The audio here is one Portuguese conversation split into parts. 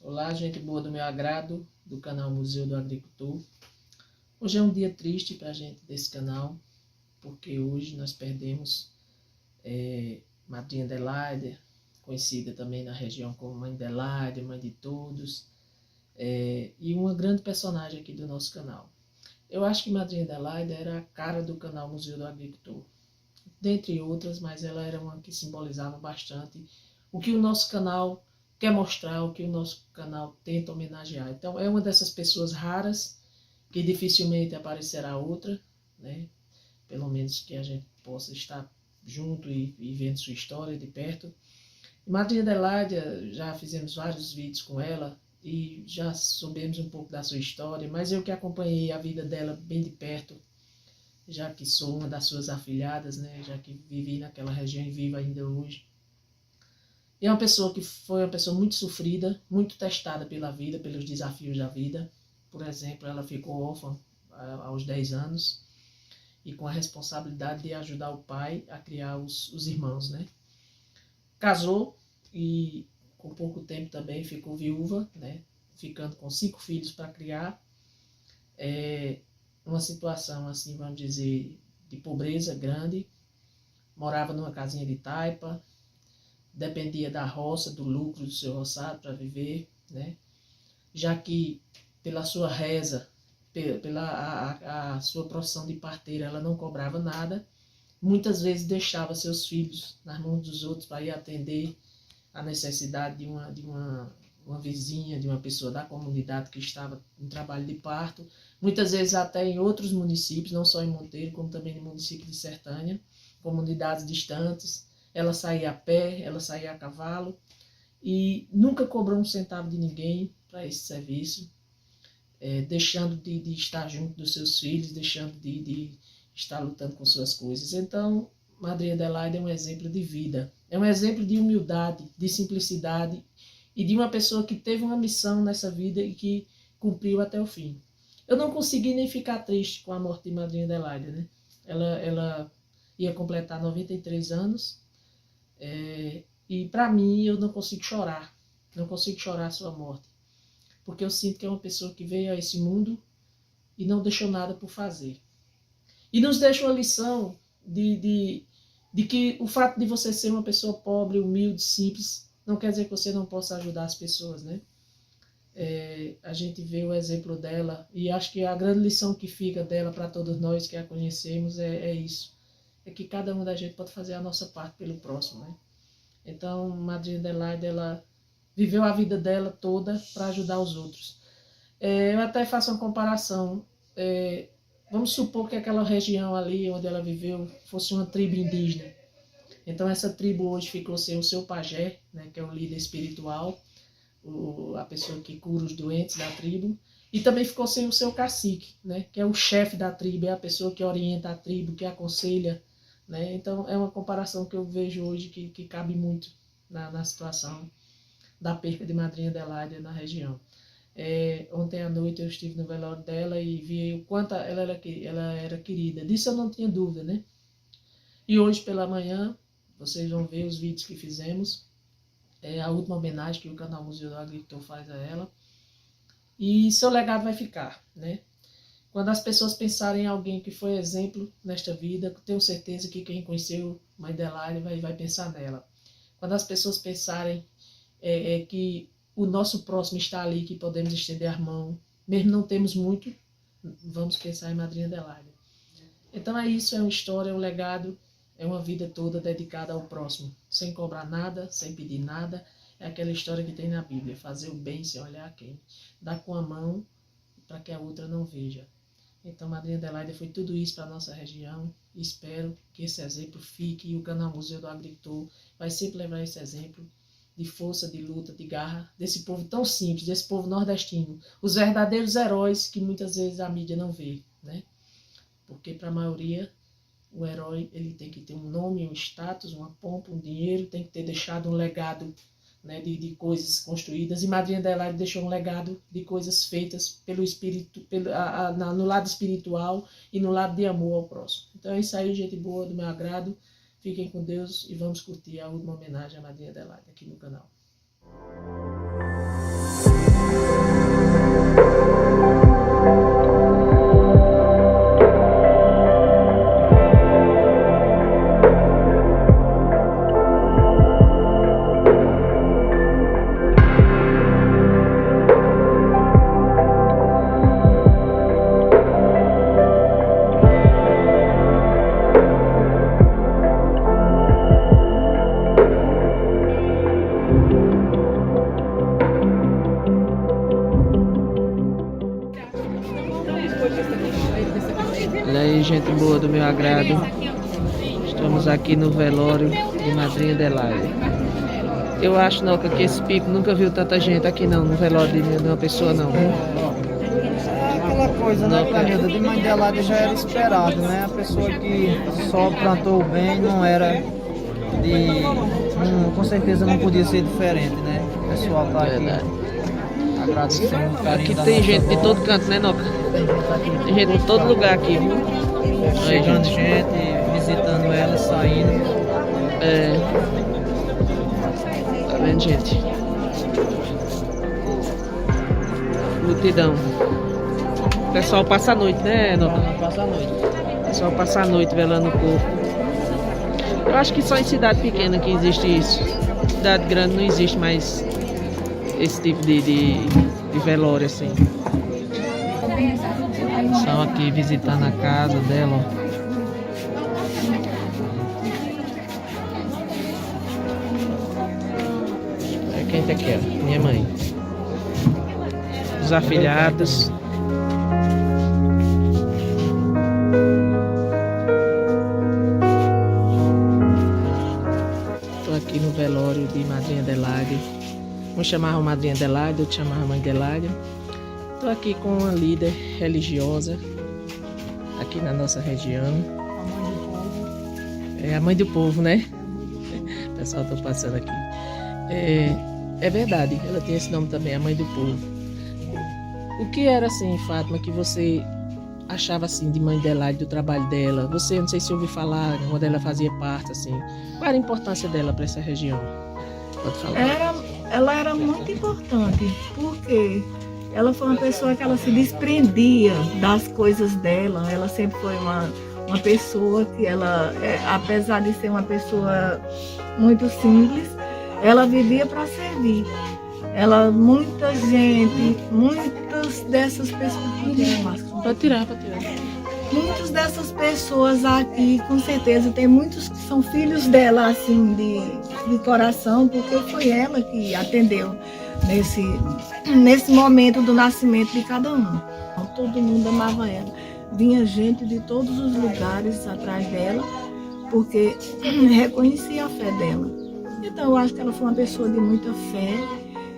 Olá, gente boa do meu agrado, do canal Museu do Agricultor. Hoje é um dia triste para a gente desse canal, porque hoje nós perdemos Madrinha Adelaide, conhecida também na região como Mãe Adelaide, Mãe de Todos, e uma grande personagem aqui do nosso canal. Eu acho que Madrinha Adelaide era a cara do canal Museu do Agricultor, dentre outras, mas ela era uma que simbolizava bastante o que o nosso canal quer mostrar, o que o nosso canal tenta homenagear. Então é uma dessas pessoas raras que dificilmente aparecerá outra, né? Pelo menos que a gente possa estar junto e vendo sua história de perto. E Madrinha Adelaide, já fizemos vários vídeos com ela e já soubemos um pouco da sua história, mas eu que acompanhei a vida dela bem de perto, já que sou uma das suas afilhadas, né? Já que vivi naquela região e vivo ainda hoje. E é uma pessoa que foi uma pessoa muito sofrida, muito testada pela vida, pelos desafios da vida. Por exemplo, ela ficou órfã aos 10 anos e com a responsabilidade de ajudar o pai a criar os irmãos, né? Casou e com pouco tempo também ficou viúva, né? Ficando com 5 filhos para criar. Uma situação, assim, vamos dizer, de pobreza grande. Morava numa casinha de taipa, dependia da roça, do lucro do seu roçado para viver, né? Já que pela sua reza, pela a sua profissão de parteira, ela não cobrava nada, muitas vezes deixava seus filhos nas mãos dos outros para ir atender a necessidade de uma vizinha, de uma pessoa da comunidade que estava em trabalho de parto, muitas vezes até em outros municípios, não só em Monteiro, como também no município de Sertânia, comunidades distantes. Ela saía a pé, ela saía a cavalo e nunca cobrou um centavo de ninguém para esse serviço, deixando de estar junto dos seus filhos, deixando de estar lutando com suas coisas. Então, Madrinha Adelaide é um exemplo de vida, é um exemplo de humildade, de simplicidade e de uma pessoa que teve uma missão nessa vida e que cumpriu até o fim. Eu não consegui nem ficar triste com a morte de Madrinha Adelaide, né? Ela ia completar 93 anos, e para mim eu não consigo chorar a sua morte, porque eu sinto que é uma pessoa que veio a esse mundo e não deixou nada por fazer. E nos deixa uma lição de que o fato de você ser uma pessoa pobre, humilde, simples, não quer dizer que você não possa ajudar as pessoas, né? A gente vê o exemplo dela e acho que a grande lição que fica dela para todos nós que a conhecemos é isso. É que cada um da gente pode fazer a nossa parte pelo próximo, né? Então, Madrinha Adelaide, ela viveu a vida dela toda para ajudar os outros. Eu até faço uma comparação. Vamos supor que aquela região ali onde ela viveu fosse uma tribo indígena. Então, essa tribo hoje ficou sem o seu pajé, né, que é o líder espiritual, a pessoa que cura os doentes da tribo, e também ficou sem o seu cacique, né, que é o chefe da tribo, é a pessoa que orienta a tribo, que aconselha, né? Então é uma comparação que eu vejo hoje que cabe muito na situação da perca de Madrinha Adelaide na região. Ontem à noite eu estive no velório dela e vi o quanto ela era querida. Disso eu não tinha dúvida, né? E hoje pela manhã vocês vão ver os vídeos que fizemos, a última homenagem que o canal Museu do Agricultor faz a ela. E seu legado vai ficar, né? Quando as pessoas pensarem em alguém que foi exemplo nesta vida, tenho certeza que quem conheceu Mãe Adelaide vai pensar nela. Quando as pessoas pensarem que o nosso próximo está ali, que podemos estender a mão, mesmo não temos muito, vamos pensar em Madrinha Adelaide. Então é isso, é uma história, é um legado, é uma vida toda dedicada ao próximo, sem cobrar nada, sem pedir nada. É aquela história que tem na Bíblia, fazer o bem sem olhar a quem. Dar com a mão para que a outra não veja. Então, Madrinha Adelaide foi tudo isso para a nossa região. Espero que esse exemplo fique e o canal Museu do Agricultor vai sempre levar esse exemplo de força, de luta, de garra, desse povo tão simples, desse povo nordestino. Os verdadeiros heróis que muitas vezes a mídia não vê, né? Porque para a maioria, o herói ele tem que ter um nome, um status, uma pompa, um dinheiro, tem que ter deixado um legado, né, de coisas construídas, e Madrinha Adelaide deixou um legado de coisas feitas pelo espírito, no lado espiritual e no lado de amor ao próximo. Então é isso aí, gente boa, do meu agrado. Fiquem com Deus e vamos curtir a última homenagem à Madrinha Adelaide aqui no canal. gente boa do meu agrado. Estamos aqui no velório de Madrinha Adelaide. Eu acho, Noca, que esse pico nunca viu tanta gente aqui não, no velório de uma pessoa não. É aquela coisa, né, Clanilda? De Mãe Adelaide já era esperado, né? A pessoa que só plantou o bem não era de... com certeza não podia ser diferente, né? O pessoal tá aqui agradecendo o carinho Aqui da tem nossa gente de avó. todo canto, né, Noca? Tem gente de todo lugar aqui, viu? Chegando gente, visitando ela, saindo. É. Tá vendo, gente? Multidão. O pessoal passa a noite, né, Noca? Passa a noite. O pessoal passa a noite velando o corpo. Eu acho que só em cidade pequena que existe isso. Cidade grande não existe mais esse tipo de velório assim. Estão aqui visitando a casa dela, ó. Quem tá aqui, ó? Minha mãe. Os afilhados. Tô aqui no velório de Madrinha Adelaide. Um chamava Madrinha Adelaide, outro chamava Mãe Adelaide. Tô aqui com uma líder religiosa aqui na nossa região. É a mãe do povo, né? O pessoal tá passando aqui. É verdade, ela tem esse nome também, a mãe do povo. O que era assim, Fátima, que você achava assim de Mãe Adelaide, do trabalho dela? Você, não sei se ouviu falar, quando ela fazia parte, assim. Qual era a importância dela para essa região? Pode falar. Ela era muito importante, porque ela foi uma pessoa que ela se desprendia das coisas dela. Ela sempre foi uma pessoa que ela, apesar de ser uma pessoa muito simples, ela vivia para servir. Muita gente, muitas dessas pessoas... Pode tirar. Muitas dessas pessoas aqui, com certeza, tem muitos que são filhos dela, assim, de coração, porque foi ela que atendeu nesse momento do nascimento de cada um. Todo mundo amava ela. Vinha gente de todos os lugares atrás dela, porque reconhecia a fé dela. Então, eu acho que ela foi uma pessoa de muita fé,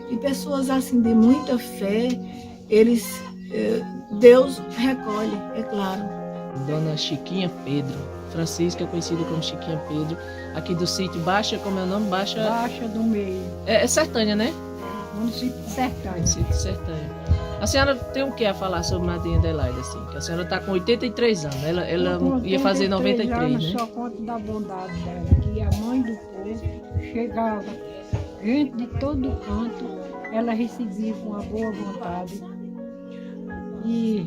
e pessoas assim de muita fé, Deus recolhe, é claro. Dona Chiquinha Pedro, Francisca, conhecida como Chiquinha Pedro, aqui do sítio Baixa, como é o nome? Baixa do Meio, É Sertânia, né? município de Sertânia. Sítio Sertânia. A senhora tem o que a falar sobre Madrinha Adelaide, assim? Que a senhora está com 83 anos, ela ia fazer 93, anos, né? Só conto da bondade dela, que a mãe do povo chegava, gente de todo canto, ela recebia com uma boa vontade e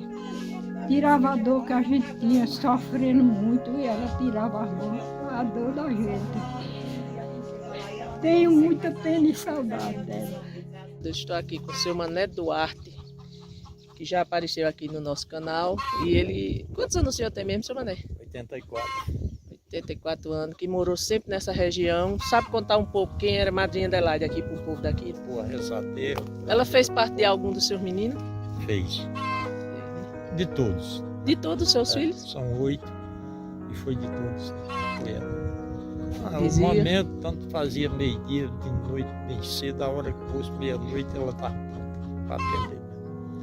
tirava a dor que a gente tinha, sofrendo muito, e ela tirava a dor da gente. Tenho muita pena e saudade dela. Eu estou aqui com o seu Mané Duarte, que já apareceu aqui no nosso canal. E ele... Quantos anos o senhor tem mesmo, seu Mané? 84. 84 anos, que morou sempre nessa região. Sabe contar um pouco quem era Madrinha Adelaide aqui pro povo daqui? Pô, rezadeiro. Ela fez parte de algum dos seus meninos? Fez. De todos. De todos os seus filhos? São 8. E foi de todos. Foi ela. O Dizia. momento, tanto fazia meio-dia, de noite, bem cedo, a hora que fosse meia-noite, ela estava para atender.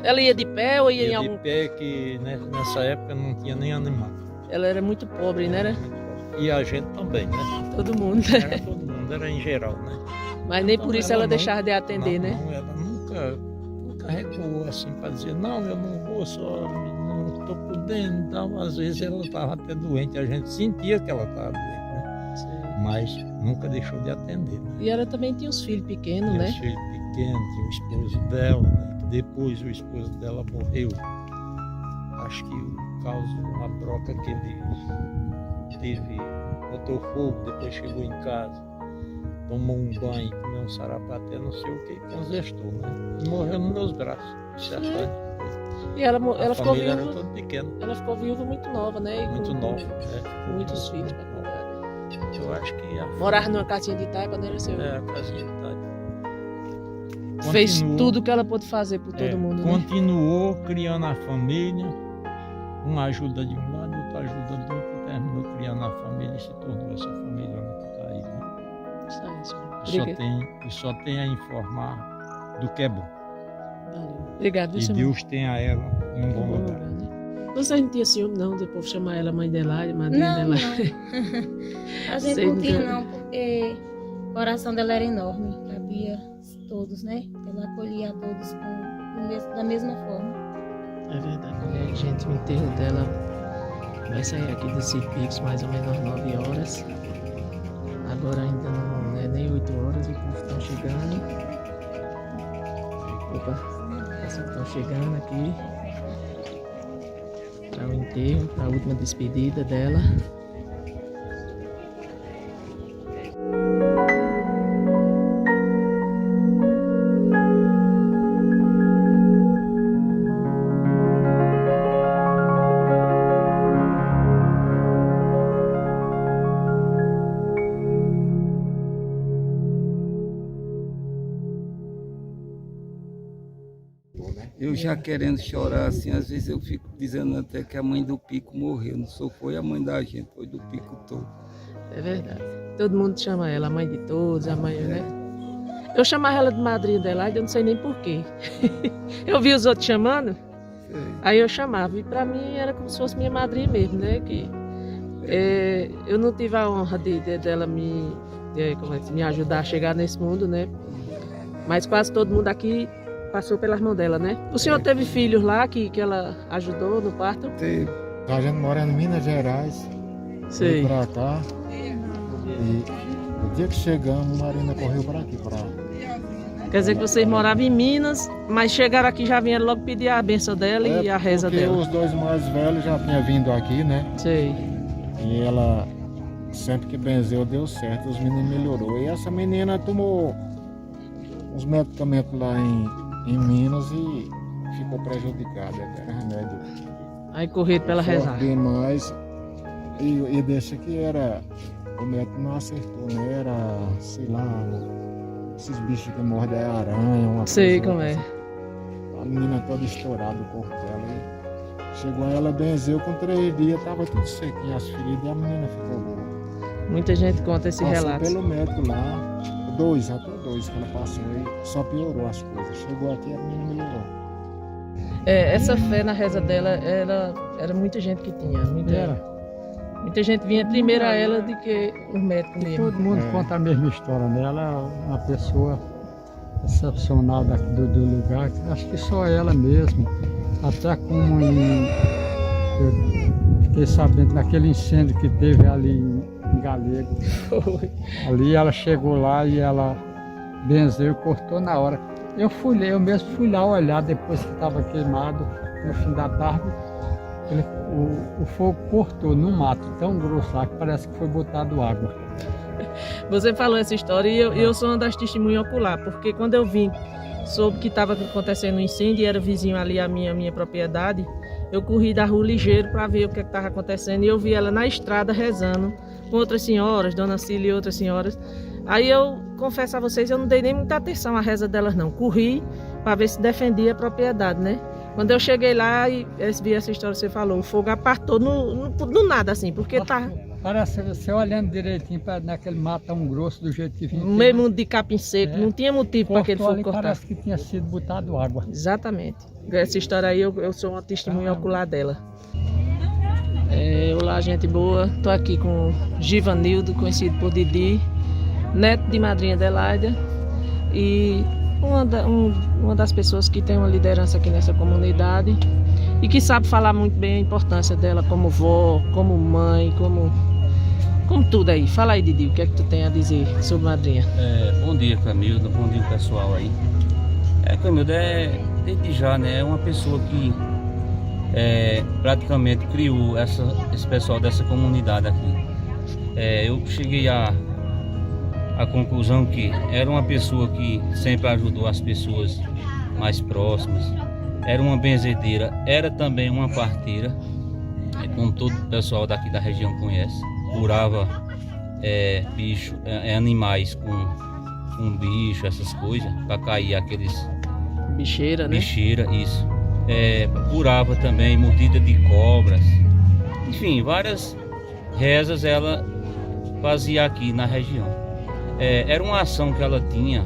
Ela ia de pé ou ia em Ia algum... de pé, que nessa época não tinha nem animal. Ela era muito pobre, né? Era E a gente também, né? todo mundo. Era todo mundo, era em geral, né? Mas nem Então, por isso ela ela não- deixava de atender, não, né? Não, ela nunca recuou assim para dizer, não, eu não vou, só não estou podendo. Então, às vezes ela estava até doente, a gente sentia que ela estava doente, né? Sim. Mas nunca deixou de atender, né? E ela também tinha uns filhos pequenos, Tinha né? os filhos pequenos, tinha o esposo dela, né? Que depois o esposo dela morreu. Acho que o caso, uma broca que ele teve, botou fogo, depois chegou em casa, tomou um banho, comeu um sarapaté, não sei o que, e congestou, né? E morreu nos meus braços. Sertânia. E ela A ficou família era viúva. toda pequena, Ela ficou viúva muito nova, né? E muito com nova. Né? muitos filhos pra cuidar. Eu acho que Morava numa casinha de taipa, não era seu? a casinha de Taipa. Fez Continuou- tudo que ela pôde fazer por todo mundo, né? Continuou criando a família, uma ajuda de um lado, outra ajuda família se tornou essa família que está aí. Né? Isso aí, senhor. Eu só tenho a informar do que é bom. Valeu. Obrigado, viu, E senhor? Deus tenha ela em um bom lugar. Né? Vocês não tinham ciúme, não, do povo chamar ela mãe Adelaide, madrinha Não, Adelaide? não. A gente Sei, não tinha nunca- não, porque o coração dela era enorme, cabia todos, né? Ela acolhia a todos da mesma forma. É verdade. E aí, gente, o enterro dela vai sair aqui do Cipix mais ou menos às 9 horas. Agora ainda não é nem 8 horas, e o povo estão chegando. Opa, eles estão chegando aqui para o enterro, para a última despedida dela. Eu já querendo chorar, assim, às vezes eu fico dizendo até que a mãe do Pico morreu. Não só foi a mãe da gente, foi do Pico todo. É verdade. Todo mundo chama ela a mãe de todos, a mãe, né? Eu chamava ela de madrinha Adelaide, eu não sei nem porquê. Eu vi os outros chamando, Sei. aí eu chamava. E pra mim era como se fosse minha madrinha mesmo, né? Que, eu não tive a honra dela me ajudar a chegar nesse mundo, né? Mas quase todo mundo aqui passou pelas mãos dela, né? O senhor teve filhos lá que ela ajudou no parto? Teve. A gente mora em Minas Gerais, Sei. veio pra cá. E o dia que chegamos, Marina correu para aqui, Quer dizer que vocês moravam em Minas, mas chegaram aqui já vieram logo pedir a benção dela e a reza porque dela. os dois mais velhos já tinham vindo aqui, né? Sei. E ela, sempre que benzeu, deu certo, os meninos melhorou. E essa menina tomou uns medicamentos lá em Minas e ficou prejudicada, era remédio Aí correram pra ela forte rezar. demais. E deixa que era, o médico não acertou, né? Era, sei lá, esses bichos que mordem a aranha, uma Sei coisa como é. assim. A menina toda estourada, o corpo dela. E chegou ela, benzeu, com 3 dias, tava tudo sequinho as feridas e a menina ficou boa. Muita gente conta esse Passou relato. pelo médico lá, até 2 que ela passou e só piorou as coisas. Chegou aqui, a menina melhorou. Essa fé na reza dela era muita gente que tinha. Muita gente vinha primeiro a ela do que os médicos mesmo. Todo mundo conta a mesma história dela, é uma pessoa excepcional daqui do lugar, acho que só ela mesmo, até como eu fiquei sabendo daquele incêndio que teve ali em Galego, ali ela chegou lá e ela benzeu e cortou na hora. Eu mesmo fui lá olhar depois que estava queimado, no fim da tarde, o fogo cortou no mato tão grosso lá que parece que foi botado água. Você falou essa história e eu sou uma das testemunhas ocular, porque quando eu vim, soube que estava acontecendo um incêndio e era vizinho ali a minha propriedade, eu corri da rua ligeiro para ver o que estava acontecendo e eu vi ela na estrada rezando com outras senhoras, Dona Cília e outras senhoras. Aí eu confesso a vocês, eu não dei nem muita atenção à reza delas não, corri para ver se defendia a propriedade, né? Quando eu cheguei lá e vi essa história que você falou, o fogo apartou do nada assim, porque tá Parece você olhando direitinho naquele mato tão grosso do jeito que vinha. no meio mundo de capim seco, É. não tinha motivo para aquele Cortou fogo ali, cortar. parece que tinha sido botado água. Exatamente. Essa história aí eu sou uma testemunha ocular dela. Olá, gente boa. Estou aqui com Givanildo, conhecido por Didi, neto de madrinha Adelaide e uma das pessoas que tem uma liderança aqui nessa comunidade e que sabe falar muito bem a importância dela como vó, como mãe, como tudo aí. Fala aí, Didi, o que é que tu tem a dizer sobre madrinha? Bom dia, Camildo. Bom dia, pessoal aí. Camildo, desde já, né, é uma pessoa que praticamente criou esse pessoal dessa comunidade aqui. Eu cheguei à conclusão que era uma pessoa que sempre ajudou as pessoas mais próximas, era uma benzedeira, era também uma parteira, como todo o pessoal daqui da região conhece. Curava animais com bicho, essas coisas, para cair aqueles Bicheira, né? bicheira, isso. Curava também mordida de cobras, enfim, várias rezas ela fazia aqui na região. Era uma ação que ela tinha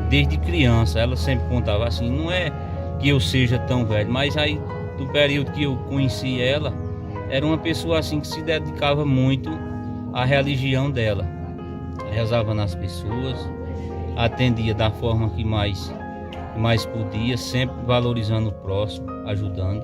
desde criança. Ela sempre contava assim, não é que eu seja tão velho, mas aí do período que eu conheci ela, era uma pessoa assim que se dedicava muito à religião dela. Rezava nas pessoas, atendia da forma que mais podia, sempre valorizando o próximo, ajudando.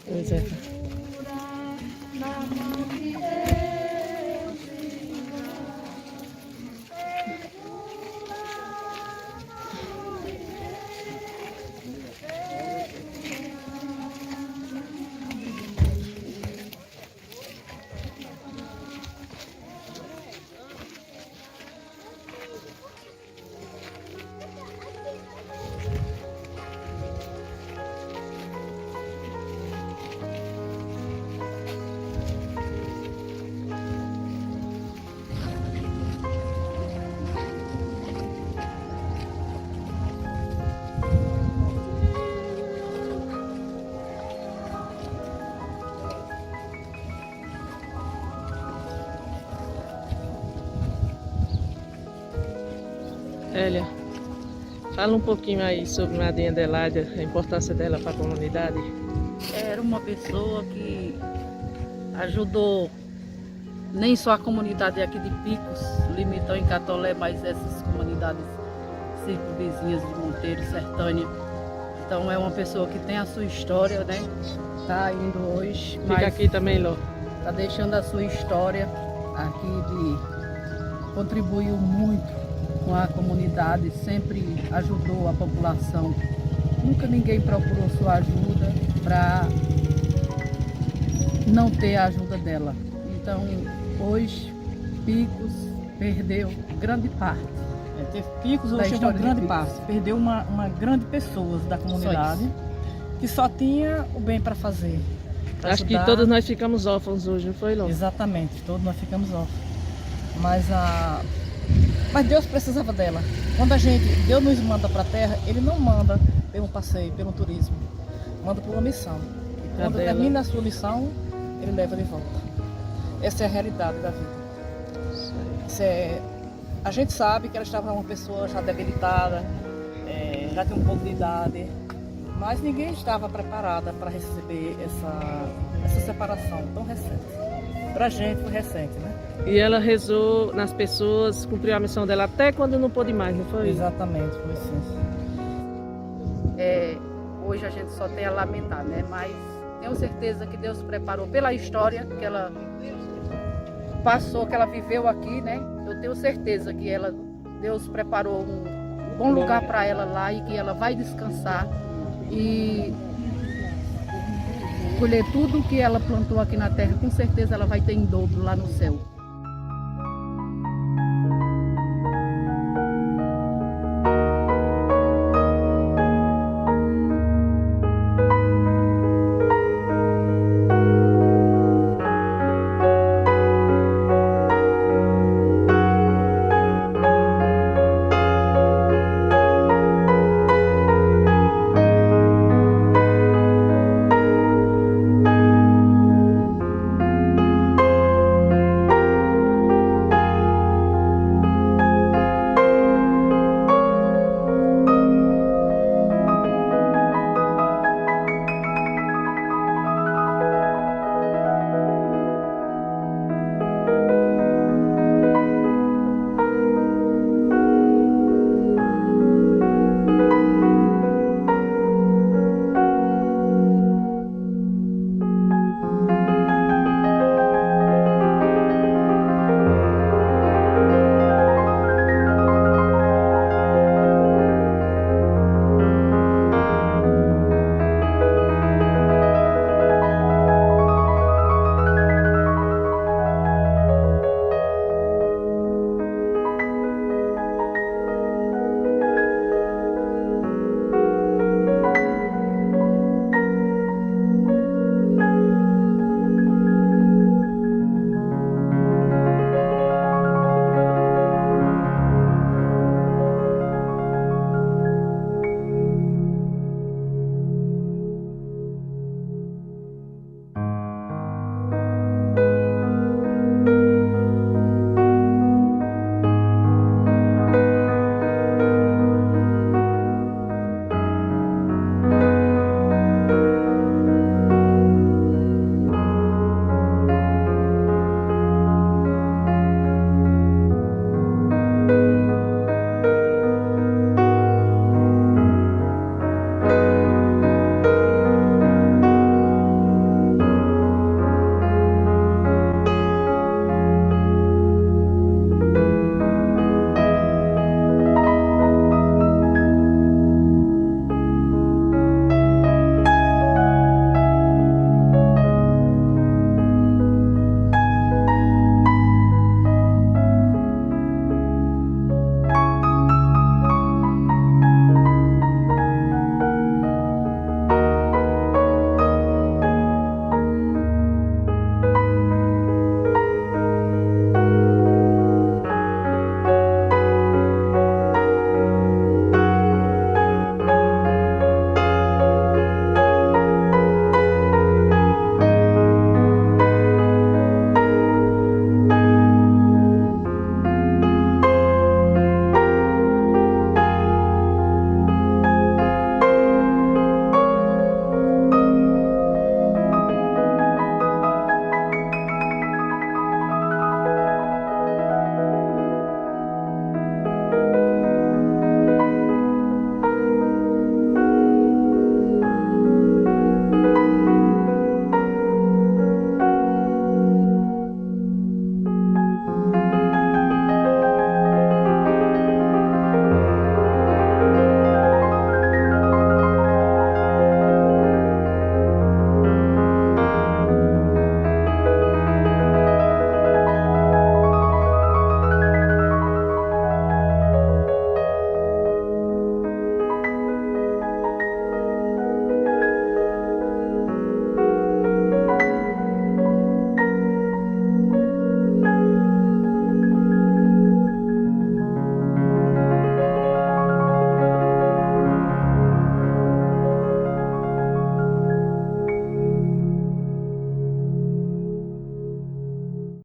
Pois é. Elia, fala um pouquinho aí sobre Madrinha Adelaide, a importância dela para a comunidade. Era uma pessoa que ajudou nem só a comunidade aqui de Picos, limitou em Catolé, mas essas comunidades circunvizinhas de Monteiro, Sertânia. Então é uma pessoa que tem a sua história, né? Tá indo hoje. Fica aqui também, Ló. Tá deixando a sua história aqui, contribuiu muito com a comunidade, sempre ajudou a população. Nunca ninguém procurou sua ajuda para não ter a ajuda dela. Então, hoje, Picos perdeu grande parte. Picos hoje é uma grande parte. Perdeu uma grande pessoa da comunidade que só tinha o bem para fazer. Acho que todos nós ficamos órfãos hoje, não foi, Ló? Exatamente, todos nós ficamos órfãos. Mas Deus precisava dela. Quando Deus nos manda para a terra, Ele não manda pelo passeio, pelo turismo. Manda por uma missão. E quando termina a sua missão, Ele leva de volta. Essa é a realidade da vida. A gente sabe que ela estava uma pessoa já debilitada, já tem um pouco de idade, mas ninguém estava preparada para receber essa separação tão recente. Para a gente foi recente, né? E ela rezou nas pessoas, cumpriu a missão dela até quando não pôde mais, não foi? Exatamente, foi sim. Hoje a gente só tem a lamentar, né? Mas tenho certeza que Deus preparou pela história que ela passou, que ela viveu aqui, né? Eu tenho certeza que Deus preparou um bom lugar para ela lá e que ela vai descansar e colher tudo que ela plantou aqui na terra, com certeza ela vai ter em dobro lá no céu.